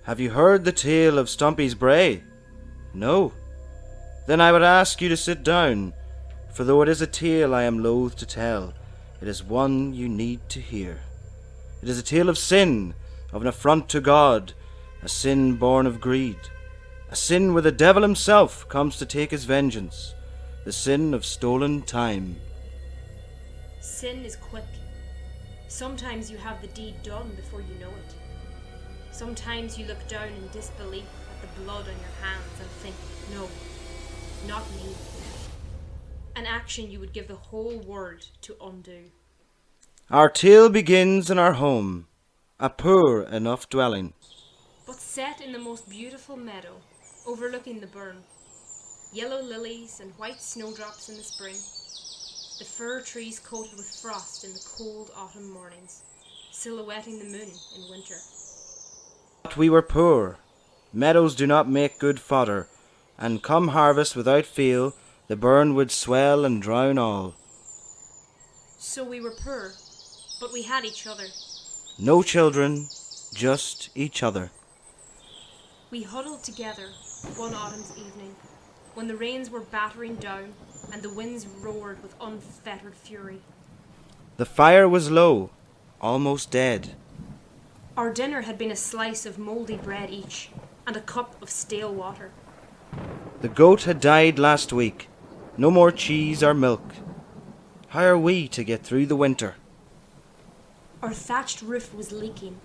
Have you heard the tale of Stumpy's Brae? No? Then I would ask you to sit down, for though it is a tale I am loath to tell, it is one you need to hear. It is a tale of sin, of an affront to God, a sin born of greed, a sin where the devil himself comes to take his vengeance, the sin of stolen time. Sin is quick. Sometimes you have the deed done before you know it. Sometimes you look down in disbelief at the blood on your hands and think, no, not me. An action you would give the whole world to undo. Our tale begins in our home, a poor enough dwelling, but set in the most beautiful meadow, overlooking the burn. Yellow lilies and white snowdrops in the spring. The fir trees coated with frost in the cold autumn mornings, silhouetting the moon in winter. But we were poor. Meadows do not make good fodder, and come harvest without fail, the burn would swell and drown all. So we were poor, but we had each other. No children, just each other. We huddled together one autumn's evening, when the rains were battering down and the winds roared with unfettered fury. The fire was low, almost dead. Our dinner had been a slice of mouldy bread each, and a cup of stale water. The goat had died last week. No more cheese or milk. How are we to get through the winter? Our thatched roof was leaking,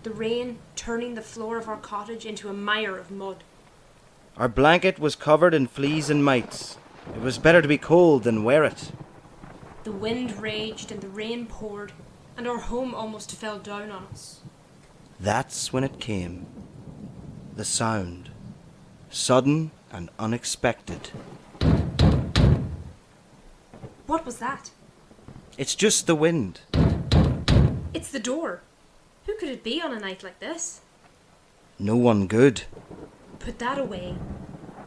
the rain turning the floor of our cottage into a mire of mud. Our blanket was covered in fleas and mites. It was better to be cold than wear it. The wind raged and the rain poured, and our home almost fell down on us. That's when it came. The sound. Sudden and unexpected. What was that? It's just the wind. It's the door. Who could it be on a night like this? No one good. Put that away.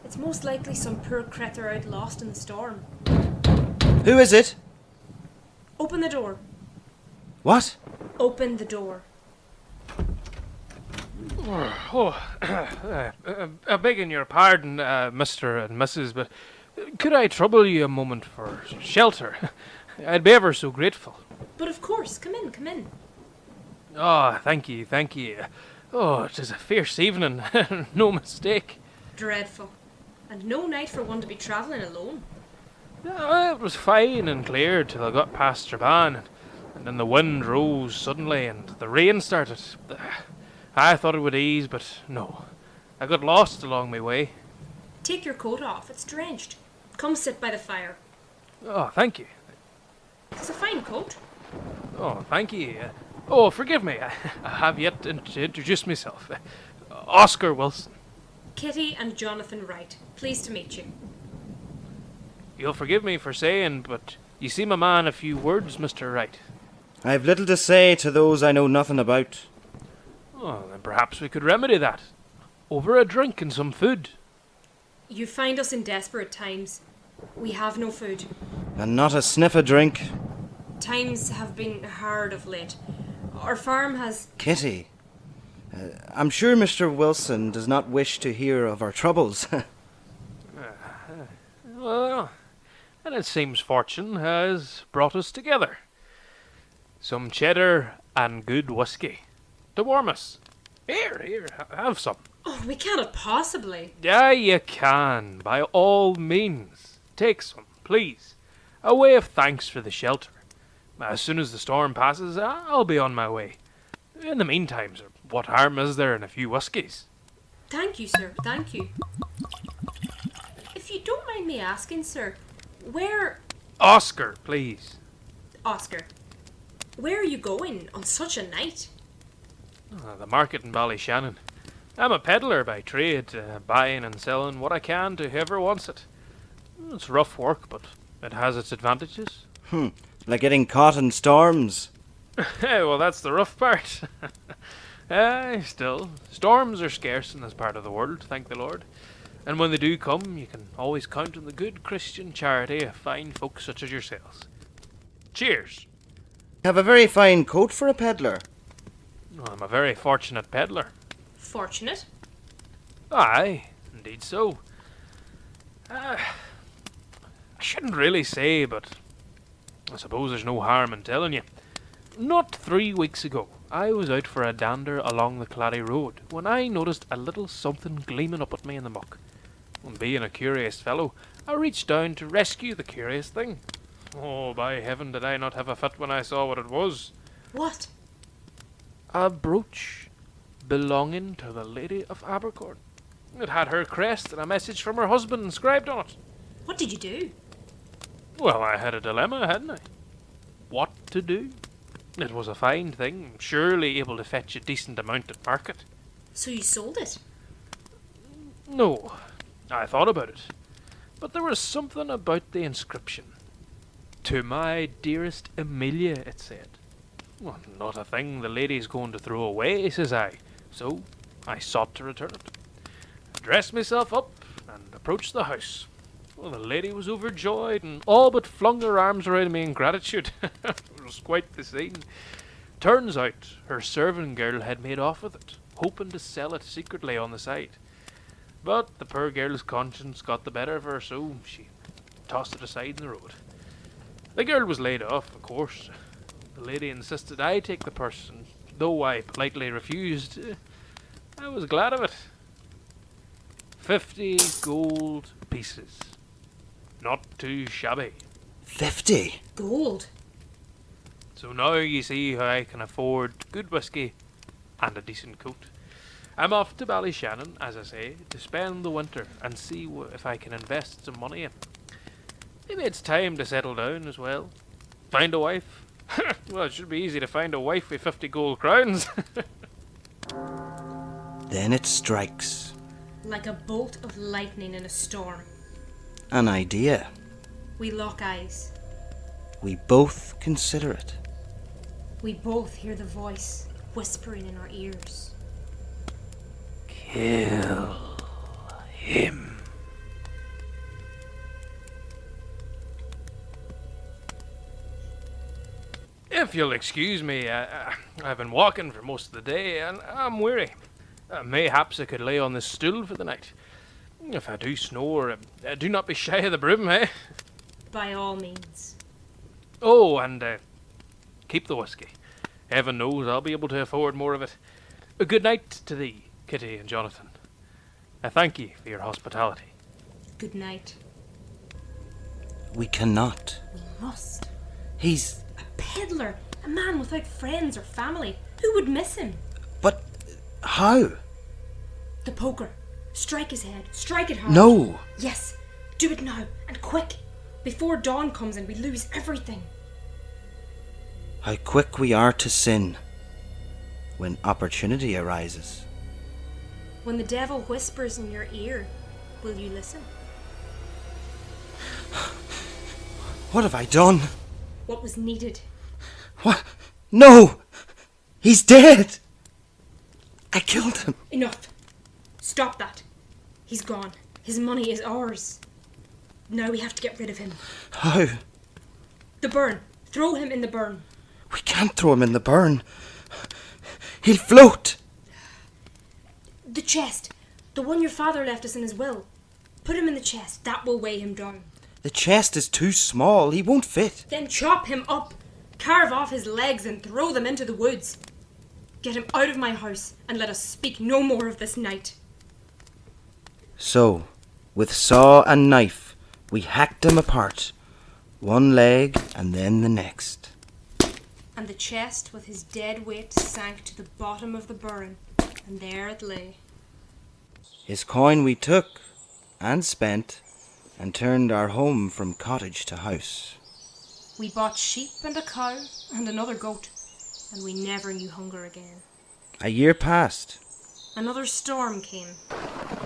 It's most likely some poor creature out lost in the storm. Who is it? Open the door. What? Open the door. Begging your pardon, Mr. and Mrs., but could I trouble you a moment for shelter? I'd be ever so grateful. But of course, come in, come in. Oh, thank you, thank you. Oh, 'tis a fierce evening, no mistake. Dreadful. And no night for one to be travelling alone. It was fine and clear till I got past Strabane, and then the wind rose suddenly and the rain started. I thought it would ease, but no. I got lost along my way. Take your coat off, it's drenched. Come sit by the fire. Oh, thank you. It's a fine coat. Oh, thank you. Oh, forgive me. I have yet to introduce myself. Oscar Wilson. Kitty and Jonathan Wright. Pleased to meet you. You'll forgive me for saying, but you seem a man of few words, Mr. Wright. I've little to say to those I know nothing about. Oh, then perhaps we could remedy that. Over a drink and some food. You find us in desperate times. We have no food. And not a sniff of drink. Times have been hard of late. Our farm has... Kitty, I'm sure Mr. Wilson does not wish to hear of our troubles. Well, and it seems fortune has brought us together. Some cheddar and good whiskey to warm us. Here, have some. Oh, we cannot possibly. Yeah, you can, by all means. Take some, please. A way of thanks for the shelter. As soon as the storm passes, I'll be on my way. In the meantime, sir, what harm is there in a few whiskies? Thank you, sir, thank you. If you don't mind me asking, sir, where... Oscar, please. Oscar, where are you going on such a night? The market in Ballyshannon. I'm a peddler by trade, buying and selling what I can to whoever wants it. It's rough work, but it has its advantages. Like getting caught in storms. Well, that's the rough part. Still, storms are scarce in this part of the world, thank the Lord. And when they do come, you can always count on the good Christian charity of fine folk such as yourselves. Cheers. Have a very fine coat for a peddler. I'm a very fortunate peddler. Fortunate. Aye, indeed so. I shouldn't really say, but I suppose there's no harm in telling you. Not 3 weeks ago, I was out for a dander along the Claddy Road when I noticed a little something gleaming up at me in the muck. And being a curious fellow, I reached down to rescue the curious thing. Oh, by heaven, did I not have a fit when I saw what it was. What? A brooch belonging to the Lady of Abercorn. It had her crest and a message from her husband inscribed on it. What did you do? Well, I had a dilemma, hadn't I? What to do? It was a fine thing, surely able to fetch a decent amount at market. So you sold it? No, I thought about it. But there was something about the inscription. To my dearest Amelia, it said. Well, not a thing the lady's going to throw away, says I. So I sought to return it. I dressed myself up and approached the house. Well, the lady was overjoyed and all but flung her arms around me in gratitude. It was quite the scene. Turns out her servant girl had made off with it, hoping to sell it secretly on the side. But the poor girl's conscience got the better of her, so she tossed it aside in the road. The girl was laid off, of course. The lady insisted I take the purse, and though I politely refused, I was glad of it. 50 gold pieces. Not too shabby. 50? Gold. So now you see how I can afford good whisky and a decent coat. I'm off to Ballyshannon, as I say, to spend the winter and see if I can invest some money in. Maybe it's time to settle down as well. Find a wife. Well, it should be easy to find a wife with 50 gold crowns. Then it strikes. Like a bolt of lightning in a storm. An idea. We lock eyes. We both consider it. We both hear the voice whispering in our ears. Kill him. If you'll excuse me, I've been walking for most of the day and I'm weary. Mayhaps I could lay on this stool for the night. If I do snore, do not be shy of the broom, eh? By all means. Oh, and keep the whisky. Heaven knows I'll be able to afford more of it. Good night to thee, Kitty and Jonathan. I thank ye for your hospitality. Good night. We cannot. We must. He's... A peddler. A man without friends or family. Who would miss him? But how? The poker. Strike his head. Strike it hard. No! Yes. Do it now. And quick. Before dawn comes and we lose everything. How quick we are to sin when opportunity arises. When the devil whispers in your ear, will you listen? What have I done? What was needed? What? No! He's dead! I killed him. Enough. Stop that. He's gone. His money is ours. Now we have to get rid of him. How? The burn. Throw him in the burn. We can't throw him in the burn. He'll float. The chest. The one your father left us in his will. Put him in the chest. That will weigh him down. The chest is too small. He won't fit. Then chop him up. Carve off his legs and throw them into the woods. Get him out of my house and let us speak no more of this night. So, with saw and knife, we hacked him apart. One leg and then the next. And the chest with his dead weight sank to the bottom of the burn, and there it lay. His coin we took and spent and turned our home from cottage to house. We bought sheep and a cow and another goat, and we never knew hunger again. A year passed Another storm came.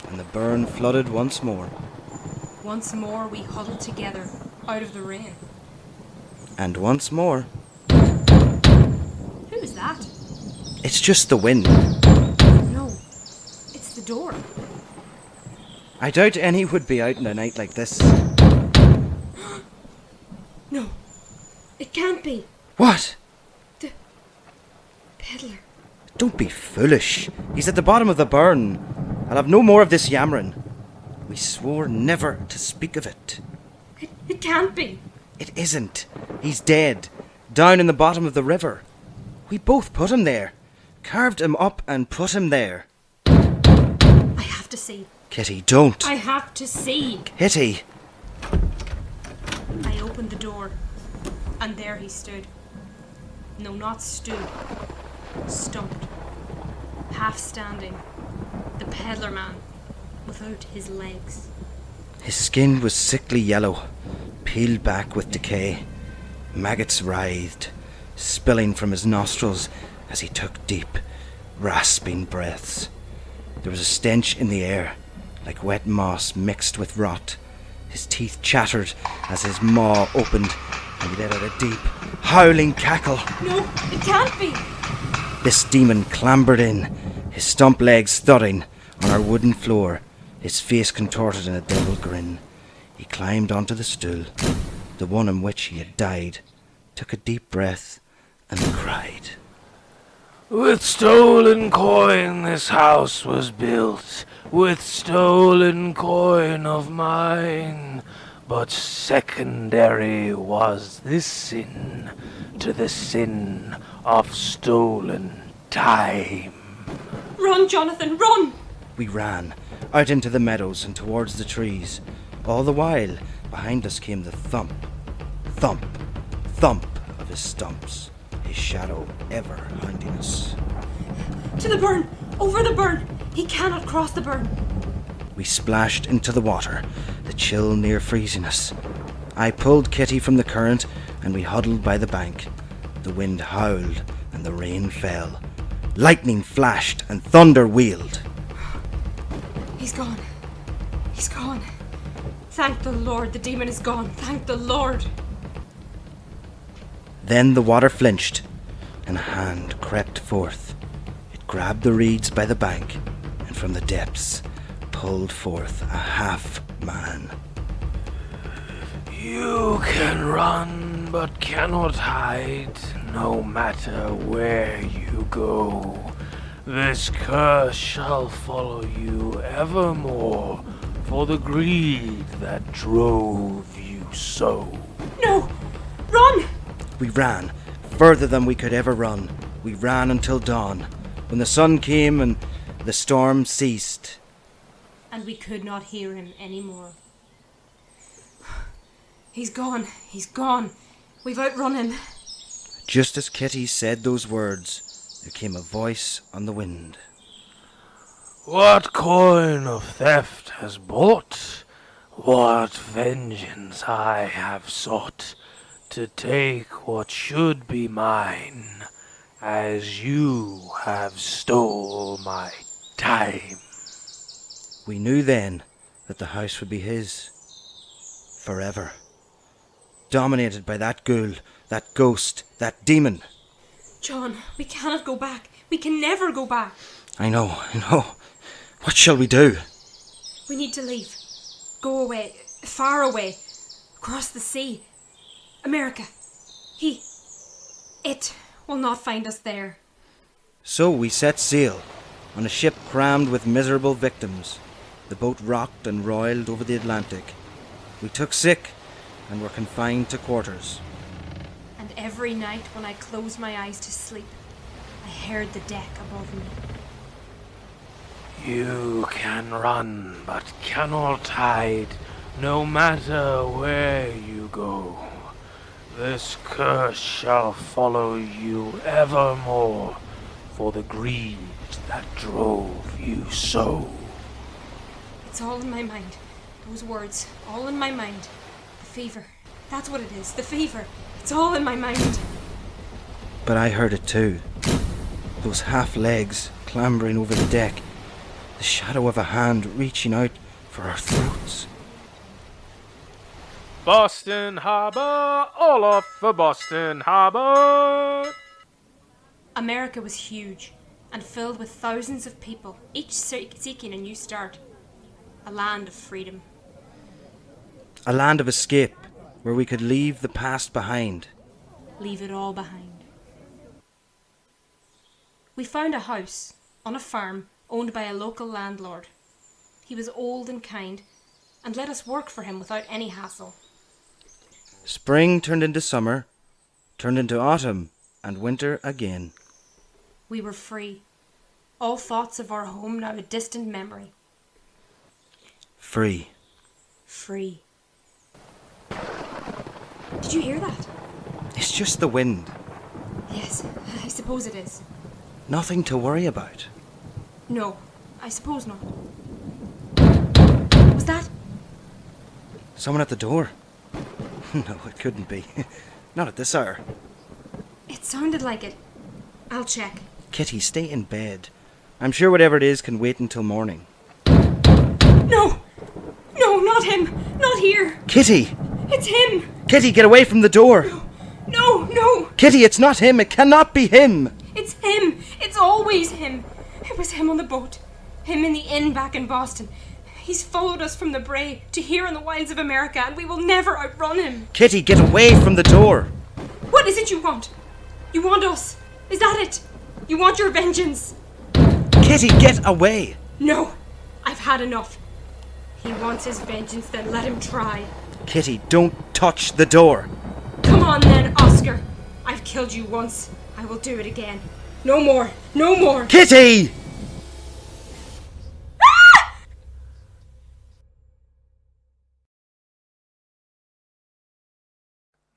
and the burn flooded once more. Once more we huddled together out of the rain. And once more. Who is that? It's just the wind. No, it's the door. I doubt any would be out in a night like this. No, it can't be. What? The peddler. Don't be foolish. He's at the bottom of the burn. I'll have no more of this yammering. We swore never to speak of it. It can't be. It isn't. He's dead. Down in the bottom of the river. We both put him there. Carved him up and put him there. I have to see. Kitty, don't. I have to see. Kitty. I opened the door, and there he stood. No, not stood. Stumped. Half standing. The peddler man, without his legs. His skin was sickly yellow, peeled back with decay. Maggots writhed, spilling from his nostrils as he took deep, rasping breaths. There was a stench in the air, like wet moss mixed with rot. His teeth chattered as his maw opened, and he let out a deep, howling cackle. No, it can't be. This demon clambered in, his stump legs thudding on our wooden floor, his face contorted in a devil grin. He climbed onto the stool, the one on which he had died, took a deep breath, and cried. With stolen coin this house was built, with stolen coin of mine. But secondary was this sin to the sin of stolen time. Run, Jonathan, run! We ran, out into the meadows and towards the trees. All the while, behind us came the thump, thump, thump of his stumps, his shadow ever hounding us. To the burn! Over the burn! He cannot cross the burn! We splashed into the water, the chill near freezing us. I pulled Kitty from the current, and we huddled by the bank. The wind howled, and the rain fell. Lightning flashed, and thunder wheeled. He's gone. He's gone. Thank the Lord, the demon is gone. Thank the Lord. Then the water flinched, and a hand crept forth. It grabbed the reeds by the bank, and from the depths pulled forth a half-man. You can run, but cannot hide, no matter where you go. This curse shall follow you evermore, for the greed that drove you so. No! Run! We ran, further than we could ever run. We ran until dawn, when the sun came and the storm ceased. And we could not hear him anymore. He's gone. He's gone. We've outrun him. Just as Kitty said those words, there came a voice on the wind. What coin of theft has bought? What vengeance I have sought to take what should be mine, as you have stole my time. We knew then that the house would be his. Forever. Dominated by that ghoul, that ghost, that demon. John, we cannot go back. We can never go back. I know. What shall we do? We need to leave. Go away. Far away. Across the sea. America. It will not find us there. So we set sail, on a ship crammed with miserable victims. The boat rocked and roiled over the Atlantic. We took sick and were confined to quarters. And every night when I closed my eyes to sleep, I heard the deck above me. You can run, but cannot hide, no matter where you go. This curse shall follow you evermore, for the greed that drove you so. It's all in my mind. Those words, all in my mind. The fever. That's what it is. The fever. It's all in my mind. But I heard it too. Those half legs clambering over the deck. The shadow of a hand reaching out for our throats. Boston Harbor, all off for Boston Harbor. America was huge and filled with thousands of people, each seeking a new start. A land of freedom. A land of escape, where we could leave the past behind. Leave it all behind. We found a house on a farm owned by a local landlord. He was old and kind and let us work for him without any hassle. Spring turned into summer, turned into autumn, and winter again. We were free. All thoughts of our home now a distant memory. Free. Free. Did you hear that? It's just the wind. Yes, I suppose it is. Nothing to worry about. No, I suppose not. Was that? Someone at the door? No, it couldn't be. Not at this hour. It sounded like it. I'll check. Kitty, stay in bed. I'm sure whatever it is can wait until morning. No! No, not him! Not here! Kitty! It's him! Kitty, get away from the door! No, no! Kitty, it's not him! It cannot be him! It's him! It's always him! It was him on the boat. Him in the inn back in Boston. He's followed us from the Brae to here in the wilds of America, and we will never outrun him. Kitty, get away from the door! What is it you want? You want us? Is that it? You want your vengeance? Kitty, get away! No, I've had enough. He wants his vengeance, then let him try. Kitty, don't touch the door! Come on then, Oscar. I've killed you once. I will do it again. No more. No more. Kitty!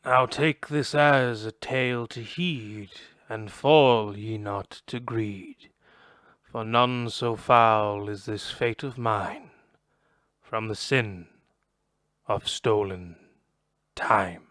Now take this as a tale to heed, and fall ye not to greed, for none so foul is this fate of mine, from the sin of stolen time.